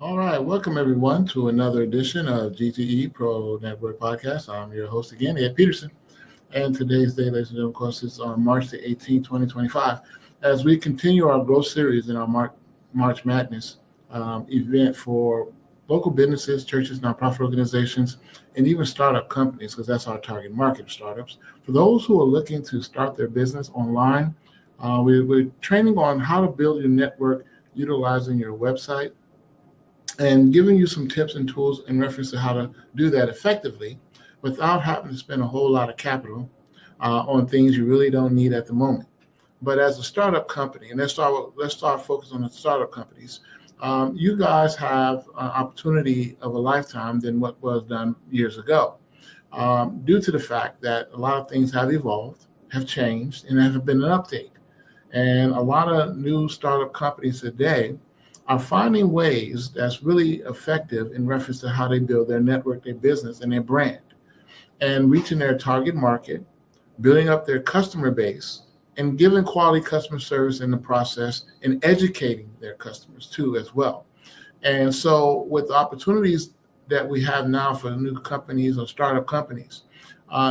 All right, welcome everyone to another edition of G.T.E Pro Network Podcast. I'm your host again, Ed Peterson, and today's day, ladies and gentlemen, of course, is on March the 18th, 2025. As we continue our growth series in our March Madness event for local businesses, churches, nonprofit organizations, and even startup companies, because that's our target market of startups. For those who are looking to start their business online, we're training on how to build your network utilizing your website and giving you some tips and tools in reference to how to do that effectively without having to spend a whole lot of capital on things you really don't need at the moment. But as a startup company, and let's start focus on the startup companies. You guys have an opportunity of a lifetime than what was done years ago, due to the fact that a lot of things have evolved, have changed, and have been an update. And a lot of new startup companies today are finding ways that's really effective in reference to how they build their network, their business, and their brand, and reaching their target market, building up their customer base, and giving quality customer service in the process, and educating their customers too as well. And so, with the opportunities that we have now for the new companies or startup companies,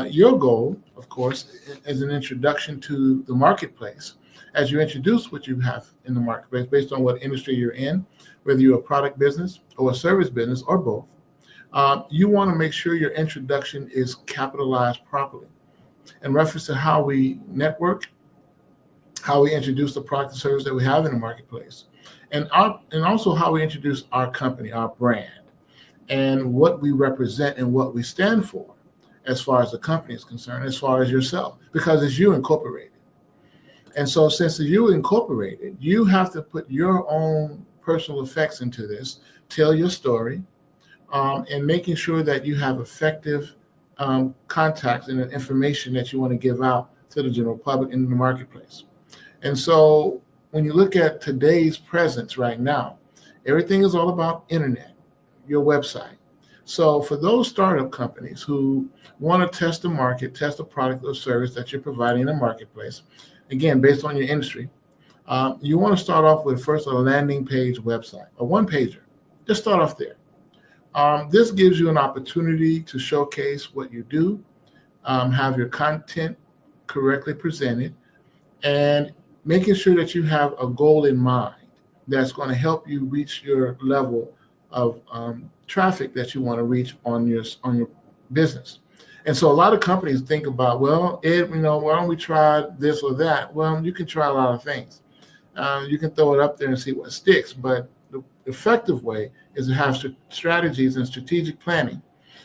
your goal, of course, is an introduction to the marketplace. As you introduce what you have in the marketplace based on what industry you're in, whether you're a product business or a service business or both, you want to make sure your introduction is capitalized properly in reference to how we network, how we introduce the product and service that we have in the marketplace, and also how we introduce our company, our brand, and what we represent and what we stand for as far as the company is concerned, as far as yourself, because it's you incorporated. And so since you incorporated, you have to put your own personal effects into this, tell your story, and making sure that you have effective contacts and information that you want to give out to the general public in the marketplace. And so when you look at today's presence right now, everything is all about internet, your website. So for those startup companies who want to test the market, test the product or service that you're providing in the marketplace, again, based on your industry, you want to start off with first a landing page website, a one pager. Just start off there. This gives you an opportunity to showcase what you do, have your content correctly presented, and making sure that you have a goal in mind that's going to help you reach your level of traffic that you want to reach on your business. And so a lot of companies think about, well, Ed, why don't we try this or that? Well, you can try a lot of things. You can throw it up there and see what sticks, but the effective way is to have strategies and strategic planning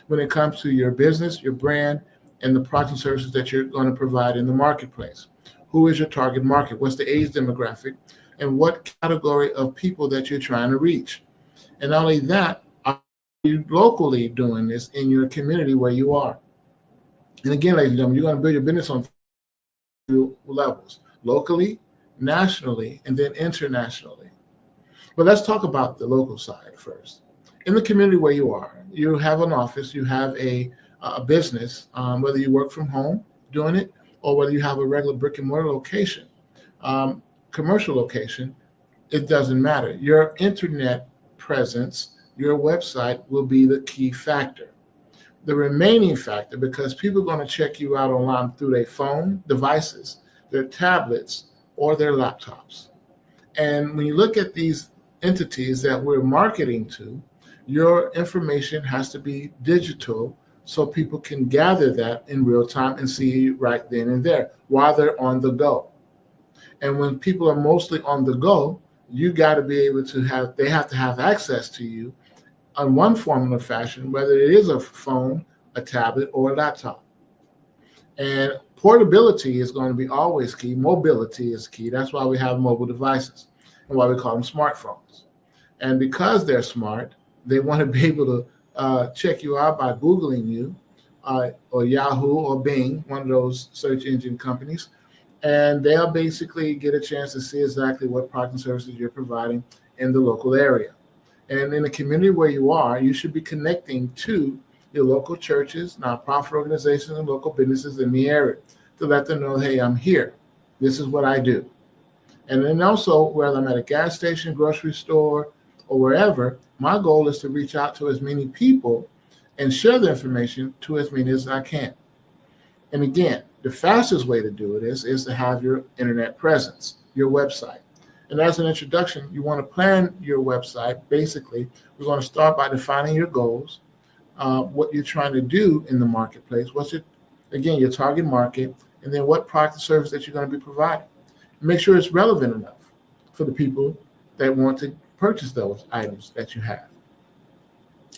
when it comes to your business, your brand, and the products and services that you're going to provide in the marketplace. Who is your target market? What's the age demographic? And what category of people that you're trying to reach? And not only that, are you locally doing this in your community where you are? And again, ladies and gentlemen, you're going to build your business on two levels: locally, nationally, and then internationally. But let's talk about the local side first. In the community where you are, you have an office, you have a business, whether you work from home doing it or whether you have a regular brick and mortar location, commercial location, it doesn't matter. Your internet presence, your website will be the key factor. The remaining factor, because people are going to check you out online through their phone devices, their tablets, or their laptops. And when you look at these entities that we're marketing to, your information has to be digital so people can gather that in real time and see you right then and there while they're on the go. And when people are mostly on the go, you got to be able to they have to have access to you on one form or fashion, whether it is a phone, a tablet, or a laptop. And portability is going to be always key. Mobility is key. That's why we have mobile devices and why we call them smartphones. And because they're smart, they want to be able to check you out by Googling you, or Yahoo or Bing, one of those search engine companies. And they'll basically get a chance to see exactly what product and services you're providing in the local area. And in the community where you are, you should be connecting to your local churches, nonprofit organizations, and local businesses in the area to let them know, hey, I'm here. This is what I do. And then also, whether I'm at a gas station, grocery store, or wherever, my goal is to reach out to as many people and share the information to as many as I can. And again, the fastest way to do it is to have your internet presence, your website. And as an introduction, you want to plan your website. Basically, we're going to start by defining your goals, what you're trying to do in the marketplace, your target market, and then what product or service that you're going to be providing. Make sure it's relevant enough for the people that want to purchase those items that you have.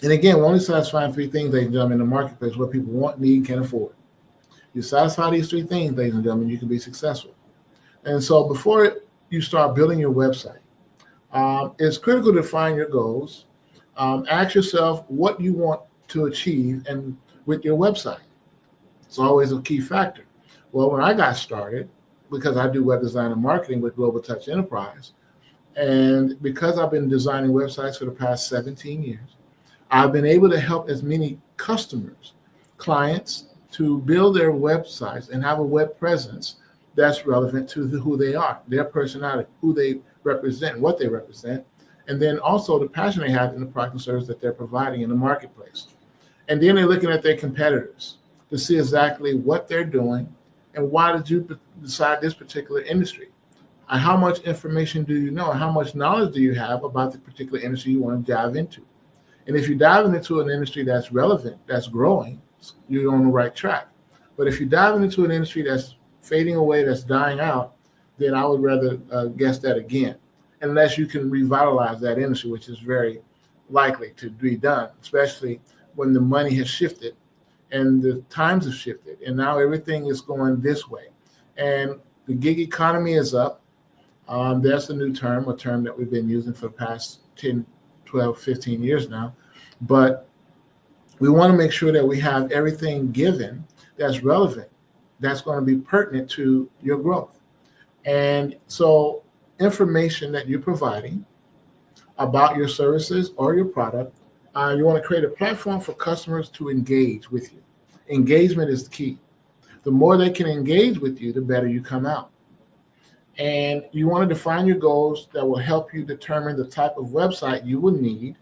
And again, we're only satisfying three things, ladies and gentlemen, in the marketplace: what people want, need, and can afford. You satisfy these three things, ladies and gentlemen, you can be successful. And so before you start building your website, it's critical to define your goals. Ask yourself what you want to achieve and with your website. It's always a key factor. Well, when I got started, because I do web design and marketing with Global Touch Enterprise, and because I've been designing websites for the past 17 years, I've been able to help as many customers, clients, to build their websites and have a web presence that's relevant to who they are, their personality, who they represent, what they represent, and then also the passion they have in the product and service that they're providing in the marketplace. And then they're looking at their competitors to see exactly what they're doing and why did you decide this particular industry? And how much information do you know? And how much knowledge do you have about the particular industry you want to dive into? And if you're diving into an industry that's relevant, that's growing, you're on the right track. But if you're diving into an industry that's fading away, that's dying out, then I would rather guess that again, unless you can revitalize that industry, which is very likely to be done, especially when the money has shifted and the times have shifted, and now everything is going this way. And the gig economy is up. That's a new term, a term that we've been using for the past 10, 12, 15 years now. But we want to make sure that we have everything given that's relevant, that's going to be pertinent to your growth. And so information that you're providing about your services or your product, you want to create a platform for customers to engage with you. Engagement is the key. The more they can engage with you, the better you come out. And you want to define your goals that will help you determine the type of website you will need,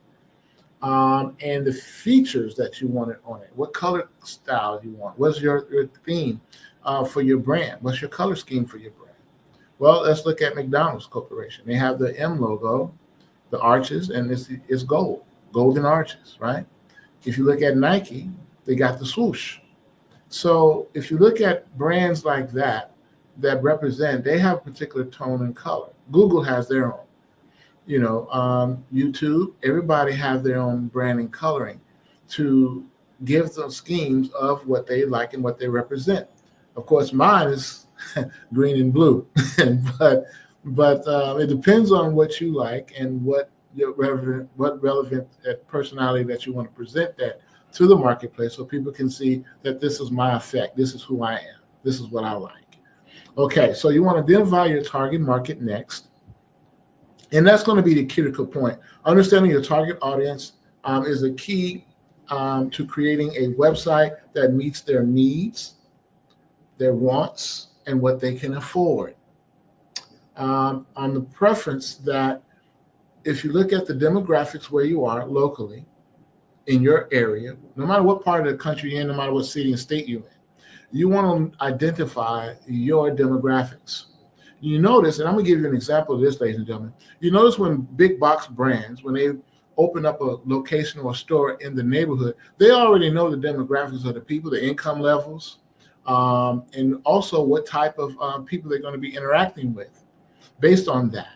and the features that you want on it. What color style you want? What's your theme for your brand? What's your color scheme for your brand? Well, let's look at McDonald's Corporation. They have the M logo, the arches, and it's gold, golden arches, right? If you look at Nike, they got the swoosh. So if you look at brands like that represent, they have a particular tone and color. Google has their own. YouTube, everybody have their own branding coloring to give the schemes of what they like and what they represent. Of course, mine is green and blue, but it depends on what you like and what relevant personality that you want to present that to the marketplace, so people can see that this is my effect, this is who I am, this is what I like. Okay, so you want to identify your target market next. And that's going to be the critical point. Understanding your target audience is a key to creating a website that meets their needs, their wants, and what they can afford. On the preference that if you look at the demographics where you are locally, in your area, no matter what part of the country you're in, no matter what city and state you're in, you want to identify your demographics. You notice, and I'm going to give you an example of this, ladies and gentlemen. You notice when big box brands, when they open up a location or a store in the neighborhood, they already know the demographics of the people, the income levels, and also what type of people they're going to be interacting with based on that.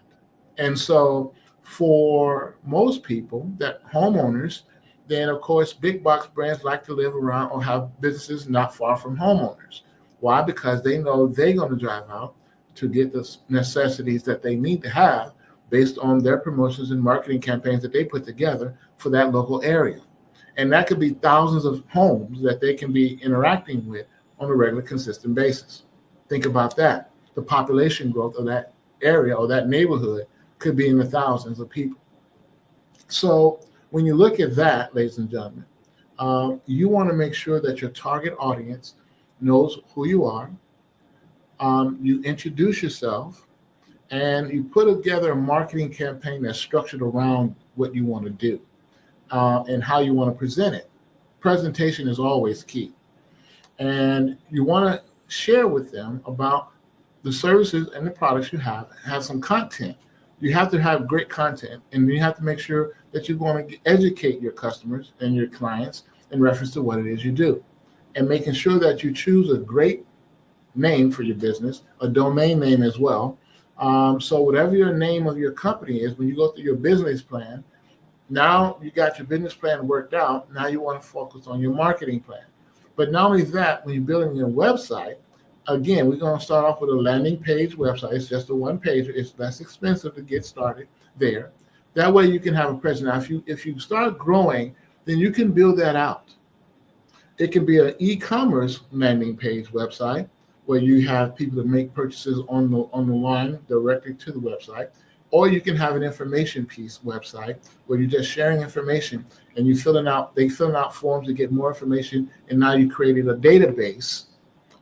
And so for most people, that homeowners, then of course, big box brands like to live around or have businesses not far from homeowners. Why? Because they know they're going to drive out to get the necessities that they need to have based on their promotions and marketing campaigns that they put together for that local area. And that could be thousands of homes that they can be interacting with on a regular, consistent basis. Think about that. The population growth of that area or that neighborhood could be in the thousands of people. So when you look at that, ladies and gentlemen, you want to make sure that your target audience knows who you are. You introduce yourself, and you put together a marketing campaign that's structured around what you want to do and how you want to present it. Presentation is always key. And you want to share with them about the services and the products you have some content. You have to have great content, and you have to make sure that you're going to educate your customers and your clients in reference to what it is you do, and making sure that you choose a great name for your business, a domain name as well. So whatever your name of your company is, when you go through your business plan, now you got your business plan worked out. Now you want to focus on your marketing plan. But not only that, when you're building your website, again, we're going to start off with a landing page website. It's just a one page. It's less expensive to get started there. That way you can have a presence. Now, if you start growing, then you can build that out. It can be an e-commerce landing page website where you have people that make purchases on the line directly to the website. Or you can have an information piece website where you're just sharing information and they filling out forms to get more information. And now you created a database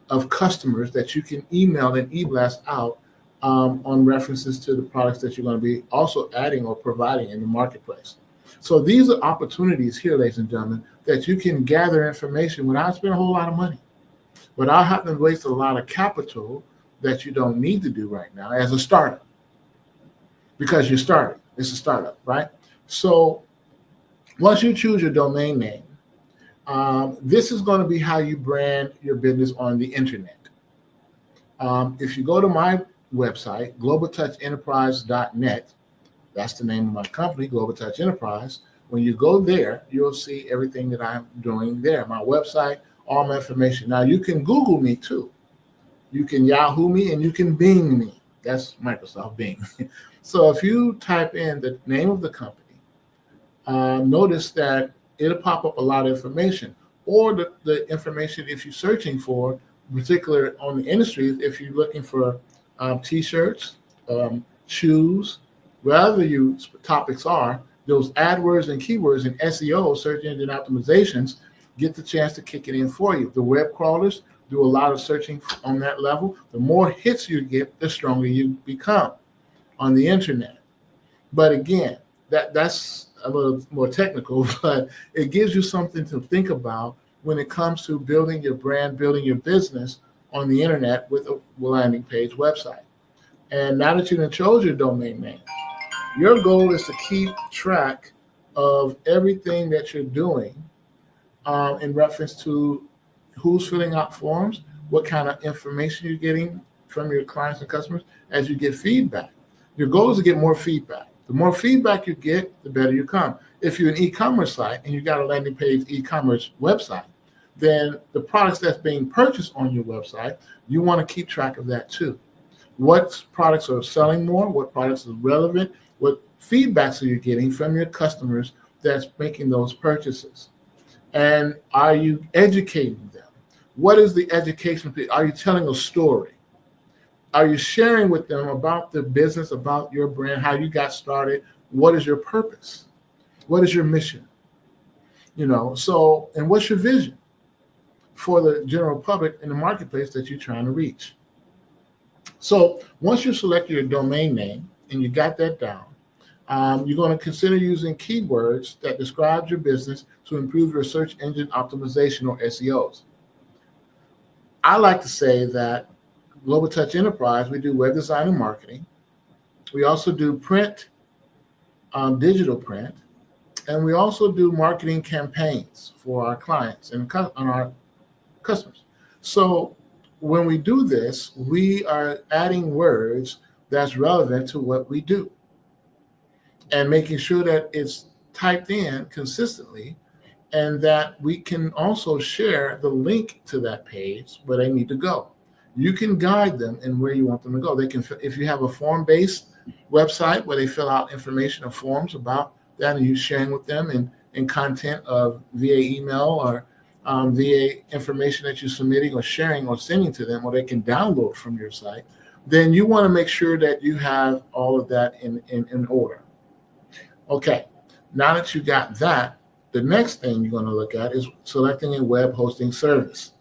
of customers that you can email and e-blast out on references to the products that you're going to be also adding or providing in the marketplace. So these are opportunities here, ladies and gentlemen, that you can gather information without spending a whole lot of money, without having to waste a lot of capital that you don't need to do right now as a startup. Because you're starting. It's a startup, right? So once you choose your domain name, this is going to be how you brand your business on the internet. If you go to my website, globaltouchenterprise.net, that's the name of my company, Global Touch Enterprise. When you go there, you'll see everything that I'm doing there. My website, all my information. Now, you can Google me too. You can Yahoo me and you can Bing me. That's Microsoft Bing. So if you type in the name of the company, notice that it'll pop up a lot of information, or the information if you're searching for, particular on the industry, if you're looking for T-shirts, shoes, wherever your topics are, those AdWords and keywords and SEO, search engine optimizations, get the chance to kick it in for you. The web crawlers do a lot of searching on that level. The more hits you get, the stronger you become on the internet. But again, that's a little more technical, but it gives you something to think about when it comes to building your brand, building your business on the internet with a landing page website. And now that you've chose your domain name, your goal is to keep track of everything that you're doing in reference to who's filling out forms, what kind of information you're getting from your clients and customers as you get feedback. Your goal is to get more feedback. The more feedback you get, the better you come. If you're an e-commerce site and you got a landing page e-commerce website, then the products that's being purchased on your website, you want to keep track of that too. What products are selling more? What products are relevant? What feedbacks are you getting from your customers that's making those purchases? And are you educating them? What is the education? Are you telling a story? Are you sharing with them about the business, about your brand, how you got started? What is your purpose? What is your mission? And what's your vision for the general public in the marketplace that you're trying to reach? So once you select your domain name and you got that down, you're going to consider using keywords that describe your business to improve your search engine optimization or SEOs. I like to say that Global Touch Enterprise, we do web design and marketing. We also do print, digital print, and we also do marketing campaigns for our clients and our customers. So when we do this, we are adding words that's relevant to what we do and making sure that it's typed in consistently, and that we can also share the link to that page where they need to go. You can guide them in where you want them to go. They can, if you have a form-based website where they fill out information or forms about that, and you're sharing with them in content of via email or via information that you're submitting or sharing or sending to them, or they can download from your site, then you want to make sure that you have all of that in order. Okay, now that you got that, the next thing you're going to look at is selecting a web hosting service.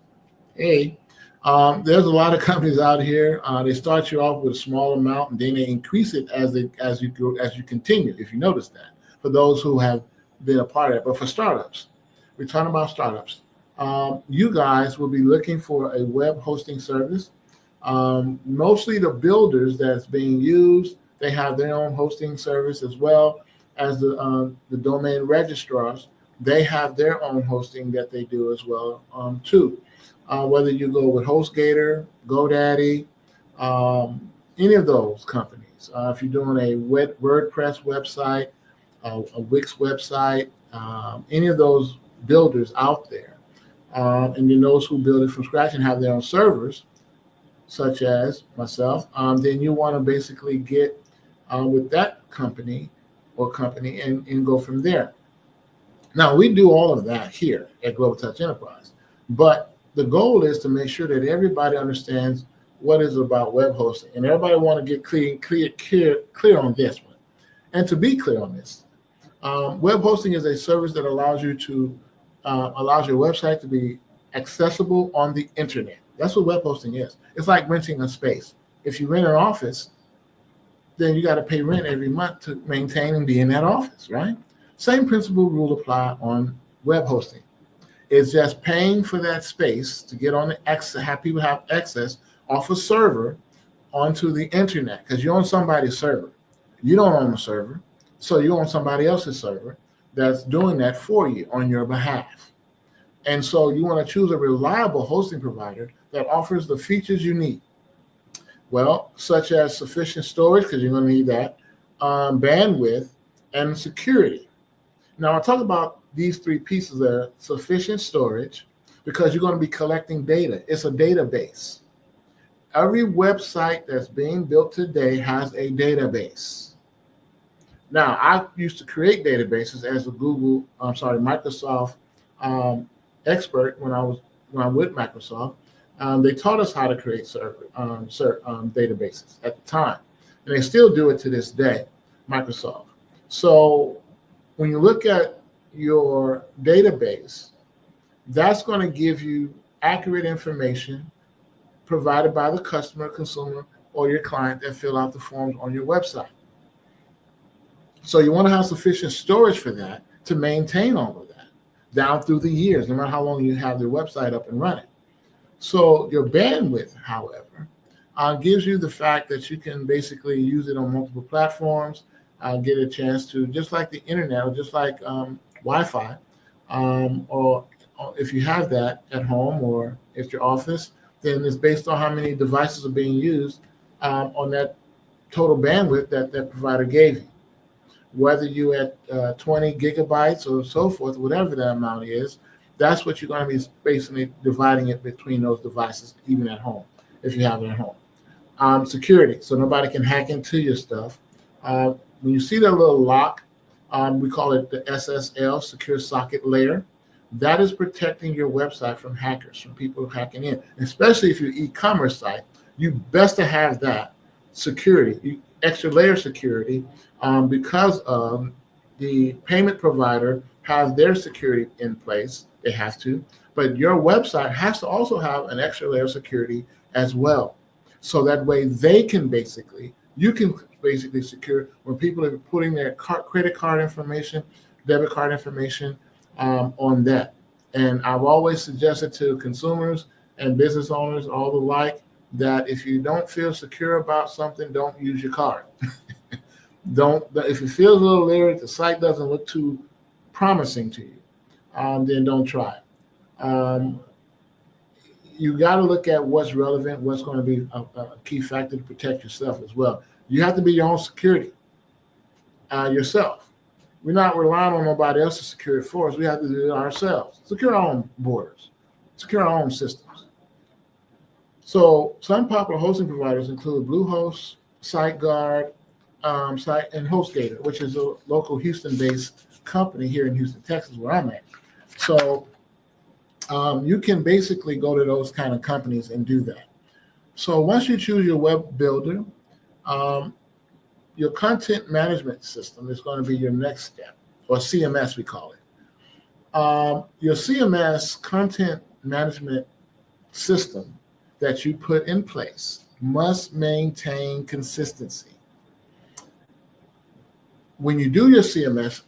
There's a lot of companies out here. They start you off with a small amount, and then they increase it as you go, as you continue. If you notice that, for those who have been a part of it, but for startups, we're talking about startups. You guys will be looking for a web hosting service. Mostly the builders that's being used, they have their own hosting service, as well as the domain registrars. They have their own hosting that they do as well, too. Whether you go with HostGator, GoDaddy, any of those companies. If you're doing a WordPress website, a Wix website, any of those builders out there, and then those who build it from scratch and have their own servers, such as myself, then you want to basically get with that company and go from there. Now, we do all of that here at Global Touch Enterprise, but the goal is to make sure that everybody understands what is about web hosting, and everybody want to get clear on this one. And to be clear on this, web hosting is a service that allows your website to be accessible on the internet. That's what web hosting is. It's like renting a space. If you rent an office, then you got to pay rent every month to maintain and be in that office, right? Same principle rule apply on web hosting. It's just paying for that space to get on have people have access off a server onto the internet, because you own somebody's server. You don't own the server, so you own somebody else's server that's doing that for you on your behalf. And so you want to choose a reliable hosting provider that offers the features you need. Well, such as sufficient storage, because you're going to need that, bandwidth, and security. Now, I'll talk about these three pieces there: sufficient storage, because you're going to be collecting data. It's a database. Every website that's being built today has a database. Now, I used to create databases as a Microsoft expert when I'm with Microsoft. They taught us how to create databases at the time, and they still do it to this day, Microsoft. So when you look at your database, that's going to give you accurate information provided by the customer, consumer, or your client that fill out the forms on your website. So you want to have sufficient storage for that to maintain all of that down through the years, no matter how long you have your website up and running. So your bandwidth, however, gives you the fact that you can basically use it on multiple platforms, get a chance to, just like the internet or just like Wi-Fi, or if you have that at home or at your office, then it's based on how many devices are being used on that total bandwidth that that provider gave you. Whether you at 20 gigabytes or so forth, whatever that amount is, that's what you're going to be basically dividing it between those devices, even at home, if you have it at home. Security, so nobody can hack into your stuff. When you see that little lock, we call it the SSL, Secure Socket Layer. That is protecting your website from hackers, from people hacking in. Especially if you're an e-commerce site, you best to have that security, extra layer security, because the payment provider has their security in place. They have to, but your website has to also have an extra layer of security as well. So that way you can basically secure when people are putting their credit card information, debit card information on that. And I've always suggested to consumers and business owners, all the like, that if you don't feel secure about something, don't use your card. If it feels a little leery, the site doesn't look too promising to you, then don't try it. You got to look at what's relevant, what's going to be a key factor to protect yourself as well. You have to be your own security yourself. We're not relying on nobody else to secure it for us. We have to do it ourselves. Secure our own borders, secure our own systems. So some popular hosting providers include Bluehost, SiteGuard, and HostGator, which is a local Houston-based company here in Houston, Texas, where I'm at. So you can basically go to those kind of companies and do that. So once you choose your web builder, your content management system is going to be your next step, or CMS we call it. Your CMS, content management system, that you put in place must maintain consistency. When you do your CMS,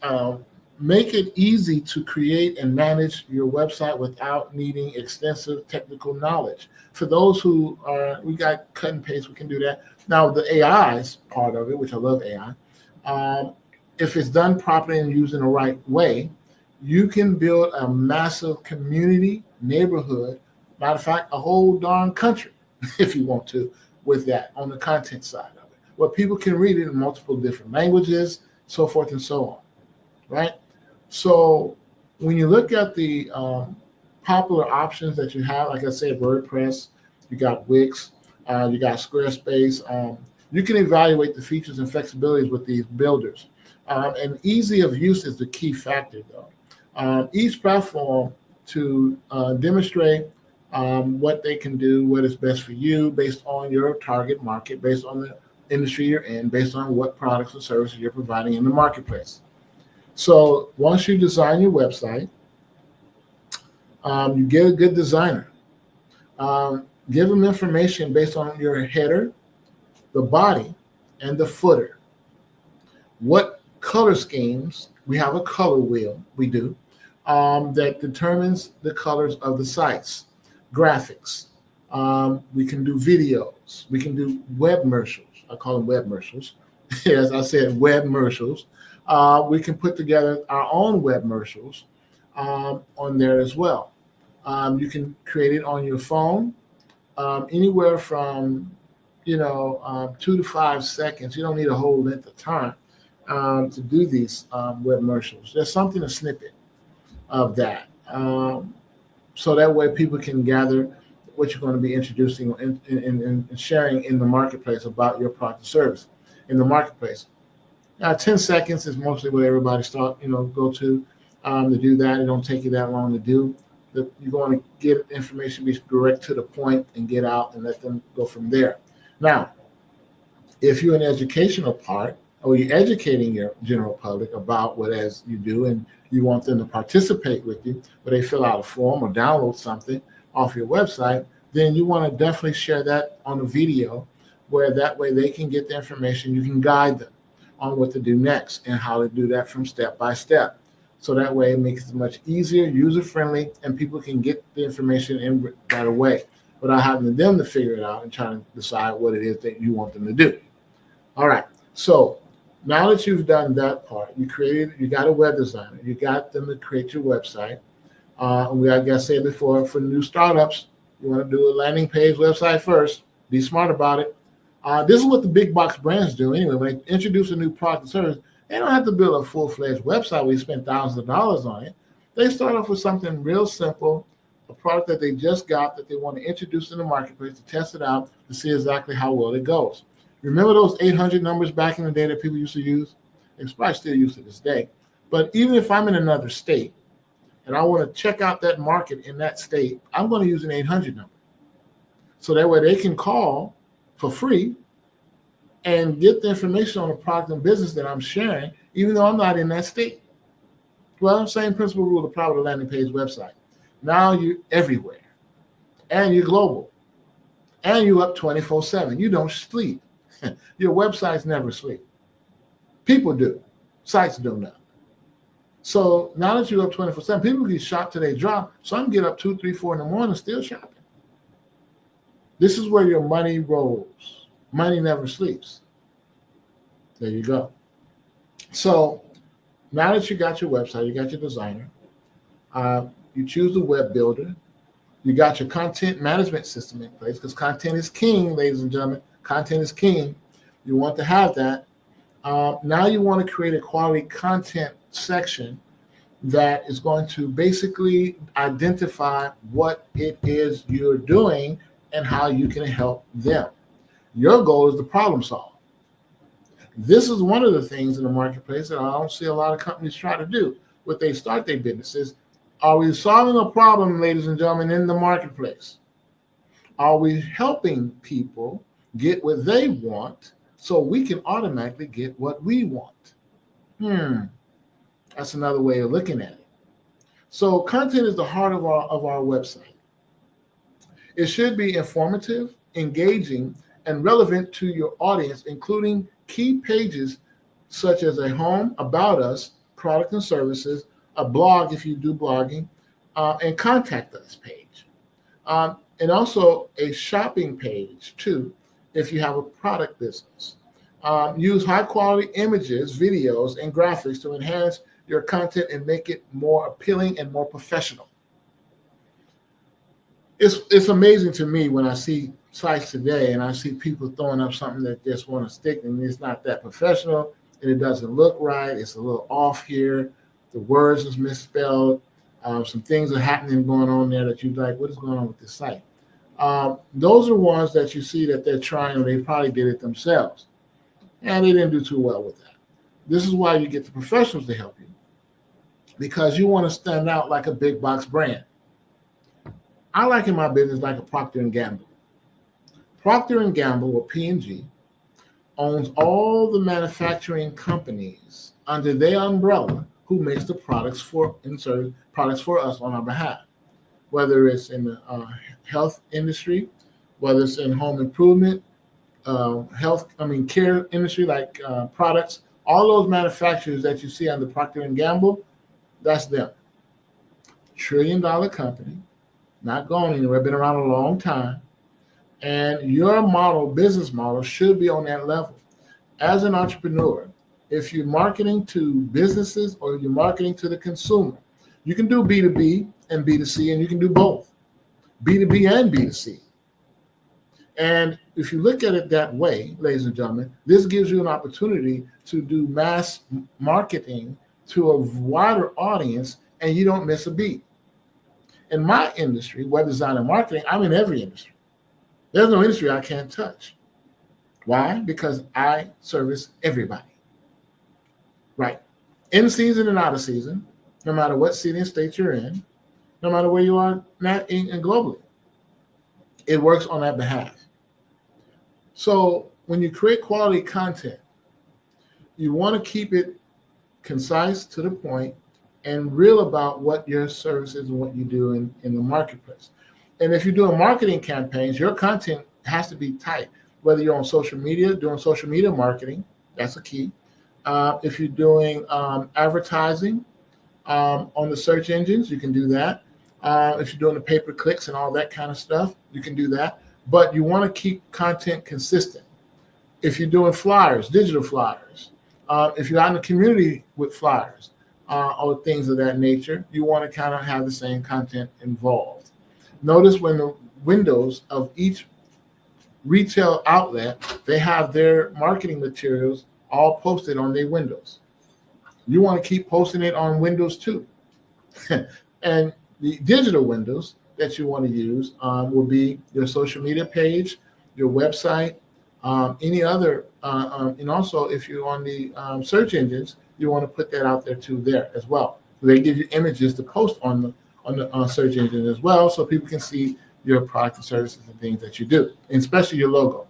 make it easy to create and manage your website without needing extensive technical knowledge. For those who we got cut and paste, we can do that. Now, the AI's part of it, which I love AI, if it's done properly and used in the right way, you can build a massive community, neighborhood, matter of fact, a whole darn country, if you want to, with that on the content side of it, where people can read it in multiple different languages, so forth and so on, right? So when you look at the popular options that you have, like I said, WordPress, you got Wix, you got Squarespace, you can evaluate the features and flexibilities with these builders. And easy of use is the key factor, though. Each platform to demonstrate what they can do, what is best for you based on your target market, based on the industry you're in, based on what products and services you're providing in the marketplace. So once you design your website, you get a good designer. Give them information based on your header, the body, and the footer. What color schemes, we have a color wheel, we do, that determines the colors of the sites, graphics. We can do videos. We can do web commercials. I call them web commercials. As I said, web commercials. We can put together our own web commercials on there as well. You can create it on your phone, anywhere from 2 to 5 seconds. You don't need a whole length of time to do these web commercials. There's something, a snippet of that, so that way people can gather what you're going to be introducing and sharing in the marketplace about your product or service in the marketplace. Now, 10 seconds is mostly what everybody go to do that. It don't take you that long to do. You're going to get information, be direct to the point, and get out and let them go from there. Now, if you're an educational part, or you're educating your general public about what as you do, and you want them to participate with you, where they fill out a form or download something off your website, then you want to definitely share that on a video, where that way they can get the information. You can guide them on what to do next and how to do that from step by step. So that way it makes it much easier, user-friendly, and people can get the information in right away without having them to figure it out and trying to decide what it is that you want them to do. All right. So now that you've done that part, you got a web designer, you got them to create your website. Like I said before, for new startups, you want to do a landing page website first. Be smart about it. This is what the big box brands do anyway. When they introduce a new product or service, they don't have to build a full-fledged website where you spend thousands of dollars on it. They start off with something real simple, a product that they just got that they want to introduce in the marketplace to test it out to see exactly how well it goes. Remember those 800 numbers back in the day that people used to use? It's probably still used to this day. But even if I'm in another state and I want to check out that market in that state, I'm going to use an 800 number. So that way they can call for free and get the information on the product and business that I'm sharing, even though I'm not in that state. Well, same principle rule apply with a landing page website. Now you're everywhere, and you're global, and you're up 24/7. You don't sleep. Your websites never sleep. People do. Sites do not. So now that you're up 24/7, people can shop till they drop. Some get up 2, 3, 4 in the morning still shopping. This is where your money rolls. Money never sleeps. There you go. So now that you got your website, you got your designer, you choose the web builder, you got your content management system in place, because content is king, ladies and gentlemen. Content is king. You want to have that. Now you want to create a quality content section that is going to basically identify what it is you're doing and how you can help them. Your goal is to problem solve. This is one of the things in the marketplace that I don't see a lot of companies try to do when they start their businesses. Are we solving a problem, ladies and gentlemen, in the marketplace? Are we helping people get what they want so we can automatically get what we want? That's another way of looking at it. So content is the heart of our website. It should be informative, engaging, and relevant to your audience, including key pages such as a home, about us, product and services, a blog if you do blogging, and contact us page. And also a shopping page too, if you have a product business. Use high quality images, videos, and graphics to enhance your content and make it more appealing and more professional. It's amazing to me when I see sites today and I see people throwing up something that just want to stick, and it's not that professional and it doesn't look right. It's a little off here. The words is misspelled. Some things are happening going on there that you're like, what is going on with this site? Those are ones that you see that they're trying, or they probably did it themselves, and they didn't do too well with that. This is why you get the professionals to help you, because you want to stand out like a big box brand. I like in my business like a Procter & Gamble. Procter & Gamble, or P&G, owns all the manufacturing companies under their umbrella who makes the products for us on our behalf, whether it's in the health industry, whether it's in home improvement, care industry, like products. All those manufacturers that you see under Procter & Gamble, that's them. $1 trillion company, not going anywhere, been around a long time. And your business model should be on that level. As an entrepreneur, if you're marketing to businesses or you're marketing to the consumer, you can do B2B and B2C, and you can do both, B2B and B2C. And if you look at it that way, ladies and gentlemen, this gives you an opportunity to do mass marketing to a wider audience, and you don't miss a beat. In my industry, web design and marketing, I'm in every industry. There's no industry I can't touch. Why? Because I service everybody. Right. In season and out of season, no matter what city and state you're in, no matter where you are and globally. It works on that behalf. So when you create quality content, you want to keep it concise, to the point, and real about what your service is and what you do in the marketplace. And if you're doing marketing campaigns, your content has to be tight. Whether you're on social media, doing social media marketing, that's a key. If you're doing advertising on the search engines, you can do that. If you're doing the pay-per-clicks and all that kind of stuff, you can do that. But you want to keep content consistent. If you're doing flyers, digital flyers, if you're out in the community with flyers or things of that nature, you want to kind of have the same content involved. Notice when the windows of each retail outlet, they have their marketing materials all posted on their windows. You want to keep posting it on windows too. And the digital windows that you want to use will be your social media page, your website, any other, and also if you're on the search engines, you want to put that out there too there as well. So they give you images to post on the search engine as well, so people can see your product and services and things that you do, and especially your logo.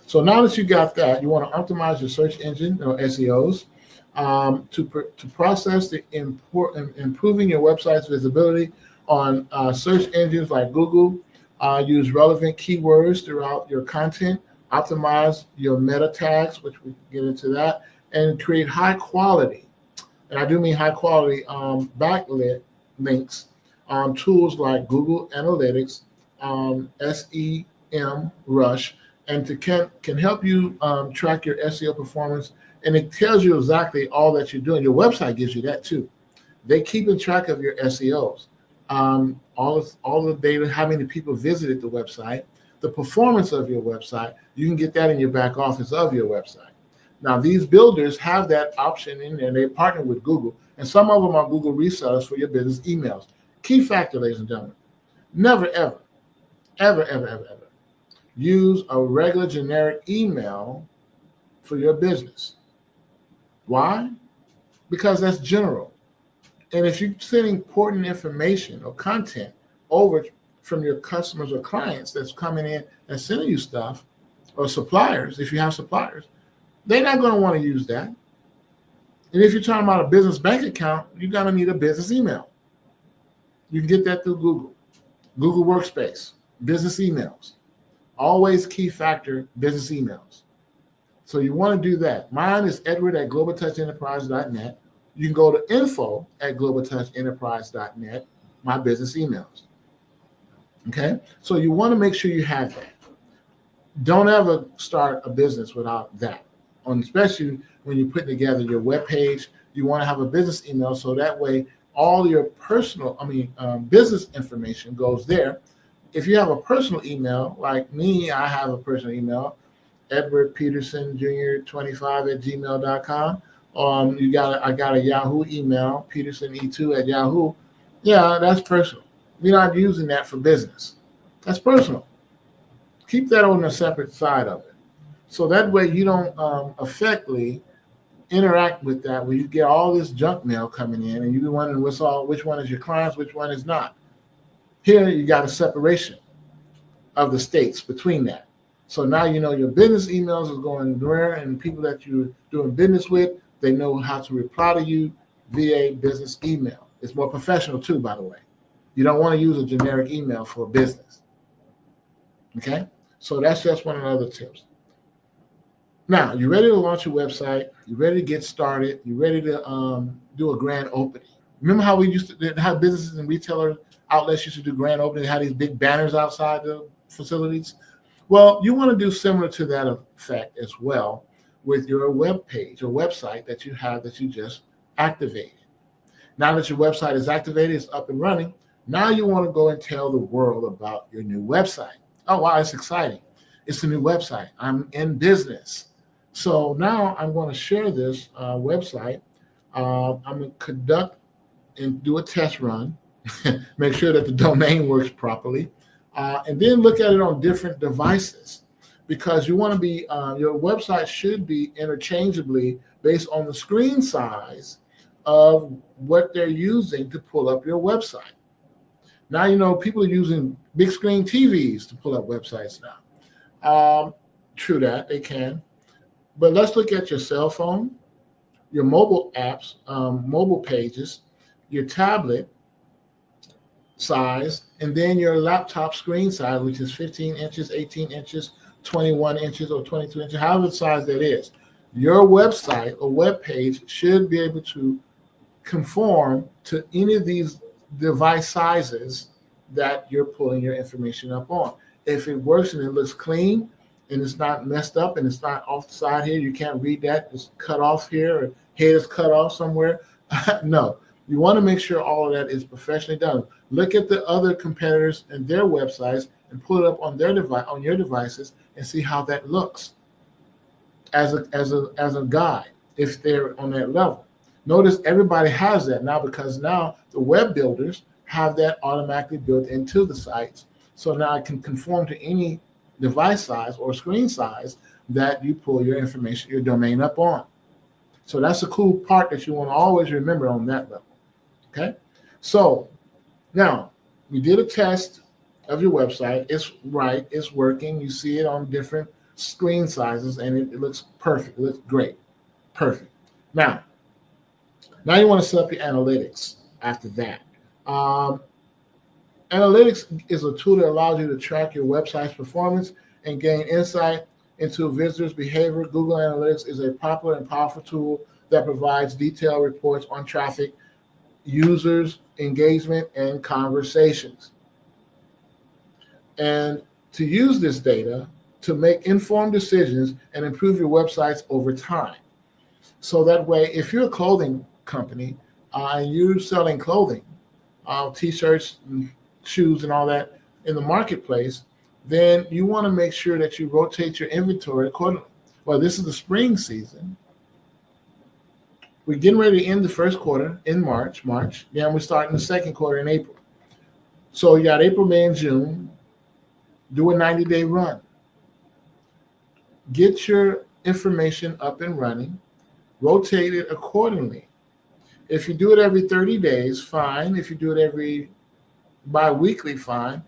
So now that you got that, you want to optimize your search engine or SEOs to process the improving your website's visibility on search engines like Google. Use relevant keywords throughout your content. Optimize your meta tags, which we can get into that, and create high quality, and I do mean high quality backlit links on tools like Google Analytics, SEM Rush, and can help you track your SEO performance, and it tells you exactly all that you're doing. Your website gives you that too. They keep in track of your SEOs, all the data, how many people visited the website, the performance of your website. You can get that in your back office of your website. Now, these builders have that option in there, and they partner with Google, and some of them are Google resellers for your business emails. Key factor, ladies and gentlemen, never, ever, ever, ever, ever, ever use a regular generic email for your business. Why? Because that's general. And if you send important information or content over from your customers or clients that's coming in and sending you stuff, or suppliers, if you have suppliers, they're not going to want to use that. And if you're talking about a business bank account, you're going to need a business email. You can get that through Google. Google Workspace, business emails. Always key factor business emails. So you want to do that. Mine is Edward at globaltouchenterprise.net. You can go to info@globaltouchenterprise.net, my business emails. Okay? So you want to make sure you have that. Don't ever start a business without that. Especially when you're putting together your web page, you want to have a business email so that way all your business information goes there. If you have a personal email, like me, I have a personal email, Edward Peterson Jr. 25 at gmail.com. I got a Yahoo email, PetersonE2 at Yahoo. Yeah, that's personal. We're not using that for business. That's personal. Keep that on a separate side of it. So that way you don't effectively interact with that where you get all this junk mail coming in and you're wondering which one is your clients, which one is not. Here you got a separation of the states between that. So now you know your business emails is going there, and people that you're doing business with, they know how to reply to you via business email. It's more professional too, by the way. You don't want to use a generic email for business. Okay? So that's just one of the other tips. Now, you're ready to launch your website. You're ready to get started. You're ready to do a grand opening. Remember how we used to have businesses and retailer outlets used to do grand openings, had these big banners outside the facilities? Well, you want to do similar to that effect as well with your web page or website that you have that you just activated. Now that your website is activated, it's up and running, now you want to go and tell the world about your new website. Oh, wow, it's exciting. It's a new website. I'm in business. So now I'm going to share this website. I'm going to conduct and do a test run, make sure that the domain works properly, and then look at it on different devices, because you want to be, your website should be interchangeably based on the screen size of what they're using to pull up your website. Now, you know, people are using big screen TVs to pull up websites now. True that, they can. But let's look at your cell phone, your mobile apps, mobile pages, your tablet size, and then your laptop screen size, which is 15 inches, 18 inches, 21 inches, or 22 inches, however size that is. Your website or web page should be able to conform to any of these device sizes that you're pulling your information up on. If it works and it looks clean and it's not messed up and it's not off the side here, you can't read that, it's cut off here, or head is cut off somewhere. No, you want to make sure all of that is professionally done. Look at the other competitors and their websites and pull it up on their device, on your devices, and see how that looks as a guide if they're on that level. Notice everybody has that now, because now the web builders have that automatically built into the sites. So now it can conform to any device size or screen size that you pull your information, your domain up on. So that's a cool part that you want to always remember on that level. Okay? So now we did a test of your website. It's right, it's working. You see it on different screen sizes and it looks perfect. It looks great. Perfect. Now you want to set up your analytics after that. Analytics is a tool that allows you to track your website's performance and gain insight into visitors' behavior. Google Analytics is a popular and powerful tool that provides detailed reports on traffic, users, engagement, and conversations. And to use this data to make informed decisions and improve your websites over time. So that way, if you're a clothing company and you're selling clothing, t-shirts, and shoes, and all that in the marketplace, then you want to make sure that you rotate your inventory accordingly. Well, this is the spring season. We're getting ready to end the first quarter in March. Then we're starting the second quarter in April. So you got April, May, and June. Do a 90-day run. Get your information up and running. Rotate it accordingly. If you do it every 30 days, fine. If you do it every bi-weekly, fine.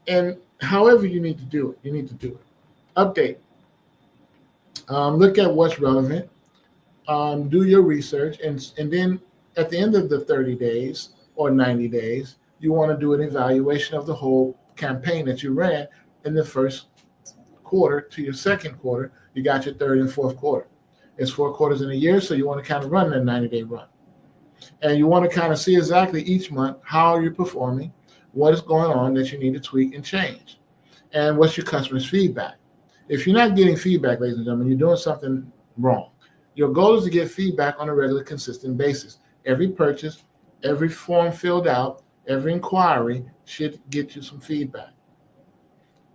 And however you need to do it, you need to do it. Update. Look at what's relevant. Do your research. And then at the end of the 30 days or 90 days, you want to do an evaluation of the whole campaign that you ran in the first quarter to your second quarter. You got your third and fourth quarter. It's 4 quarters in a year, so you want to kind of run that 90-day run. And you want to kind of see exactly each month how you're performing, what is going on that you need to tweak and change, and what's your customer's feedback. If you're not getting feedback, ladies and gentlemen, you're doing something wrong. Your goal is to get feedback on a regular, consistent basis. Every purchase, every form filled out, every inquiry should get you some feedback.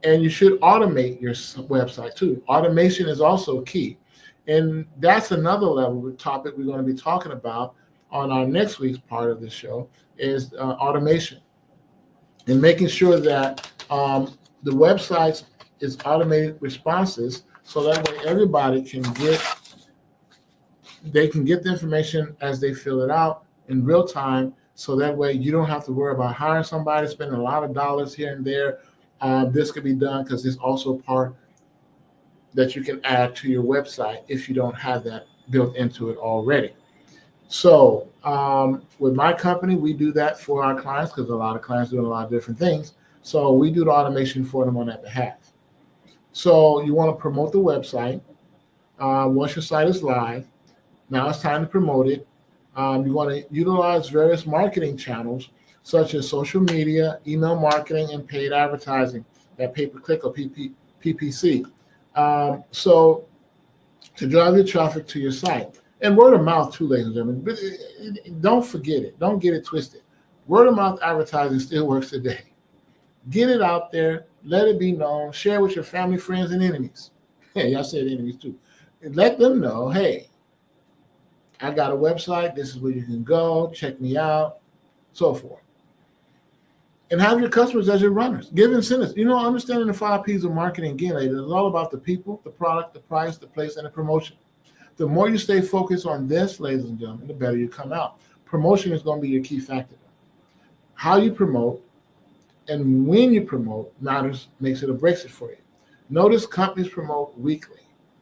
And you should automate your website too. Automation is also key. And that's another level of topic we're going to be talking about on our next week's part of the show is automation and making sure that the websites is automated responses so that way everybody can get the information as they fill it out in real time, so that way you don't have to worry about hiring somebody, spending a lot of dollars here and there. This could be done because it's also part that you can add to your website if you don't have that built into it already. So with my company, we do that for our clients because a lot of clients doing a lot of different things. So we do the automation for them on that behalf. So you want to promote the website. Once your site is live, now it's time to promote it. You want to utilize various marketing channels such as social media, email marketing, and paid advertising, that pay-per-click or PPC. So to drive your traffic to your site. And word of mouth too, ladies and gentlemen. But don't forget it. Don't get it twisted. Word of mouth advertising still works today. Get it out there. Let it be known. Share with your family, friends, and enemies. Hey, I said enemies too. And let them know, hey, I got a website. This is where you can go. Check me out, so forth. And have your customers as your runners. Give incentives. Understanding the 5 P's of marketing, again, ladies, it's all about the people, the product, the price, the place, and the promotion. The more you stay focused on this, ladies and gentlemen, the better you come out. Promotion is going to be your key factor. How you promote and when you promote matters, makes it or breaks it for you. Notice companies promote weekly,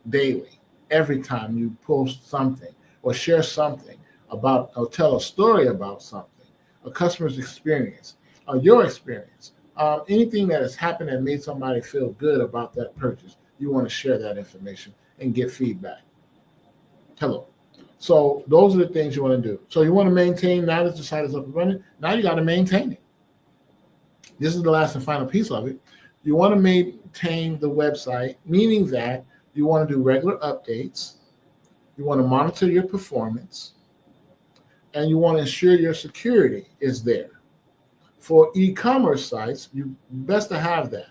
daily, every time you post something or share something about or tell a story about something, a customer's experience, or your experience, anything that has happened that made somebody feel good about that purchase. You want to share that information and get feedback. Hello. So those are the things you want to do. So you want to maintain, now that the site is up and running, now you got to maintain it. This is the last and final piece of it. You want to maintain the website, meaning that you want to do regular updates. You want to monitor your performance, and you want to ensure your security is there. For e-commerce sites, you best to have that.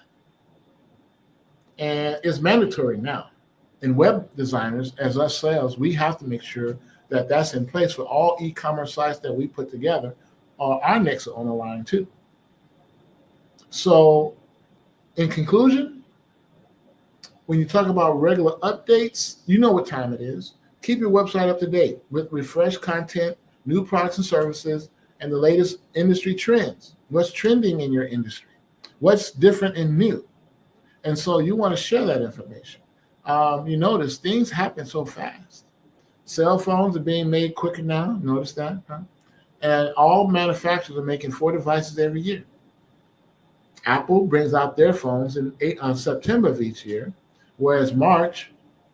And it's mandatory now. And web designers, as us sales, we have to make sure that that's in place for all e-commerce sites that we put together, or our necks are on the line too. So in conclusion, when you talk about regular updates, you know what time it is. Keep your website up to date with refreshed content, new products and services, and the latest industry trends. What's trending in your industry? What's different and new? And so you want to share that information. You notice things happen so fast. Cell phones are being made quicker now. Notice that? Huh? And all manufacturers are making 4 devices every year. Apple brings out their phones in September of each year, whereas March,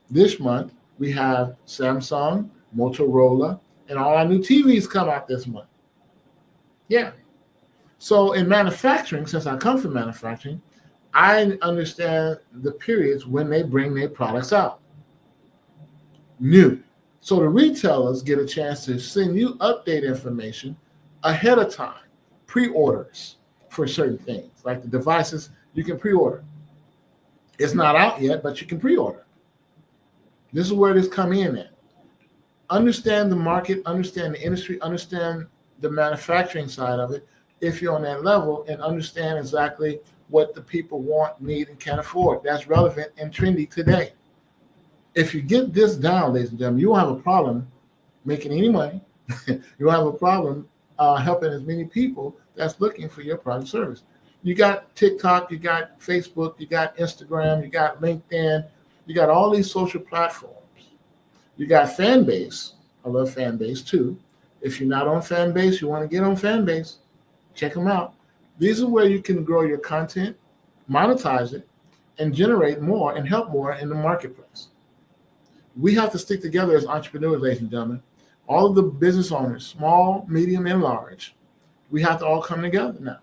this month, we have Samsung, Motorola, and all our new TVs come out this month. Yeah. So in manufacturing, since I come from manufacturing, I understand the periods when they bring their products out. New. So the retailers get a chance to send you update information ahead of time, pre-orders for certain things. Like the devices, you can pre-order. It's not out yet, but you can pre-order. This is where this come in at. Understand the market, understand the industry, understand the manufacturing side of it if you're on that level, and understand exactly what the people want, need, and can afford. That's relevant and trendy today. If you get this down, ladies and gentlemen, you won't have a problem making any money. You won't have a problem helping as many people that's looking for your product service. You got TikTok, you got Facebook, you got Instagram, you got LinkedIn, you got all these social platforms. You got Fanbase. I love Fanbase too. If you're not on Fanbase, you want to get on Fanbase. Check them out. These are where you can grow your content, monetize it, and generate more and help more in the marketplace. We have to stick together as entrepreneurs, ladies and gentlemen. All of the business owners, small, medium, and large, we have to all come together now.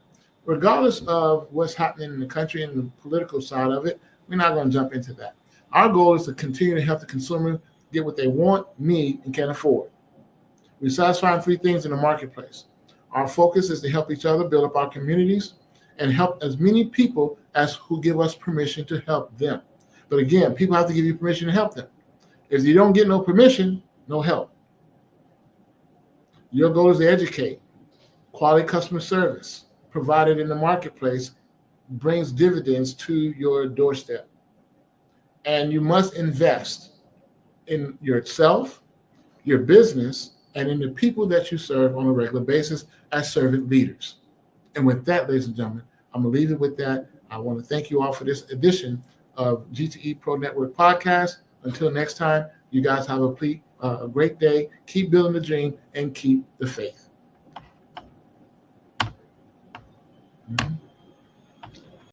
Regardless of what's happening in the country and the political side of it, we're not going to jump into that. Our goal is to continue to help the consumer get what they want, need, and can afford. We're satisfying three things in the marketplace. Our focus is to help each other build up our communities and help as many people as who give us permission to help them. But again, people have to give you permission to help them. If you don't get no permission, no help. Your goal is to educate. Quality customer service provided in the marketplace brings dividends to your doorstep. And you must invest in yourself, your business, and in the people that you serve on a regular basis as servant leaders. And with that, ladies and gentlemen, I'm going to leave it with that. I want to thank you all for this edition of G.T.E Pro Network Podcast. Until next time, you guys have a great day. Keep building the dream and keep the faith. Mm-hmm.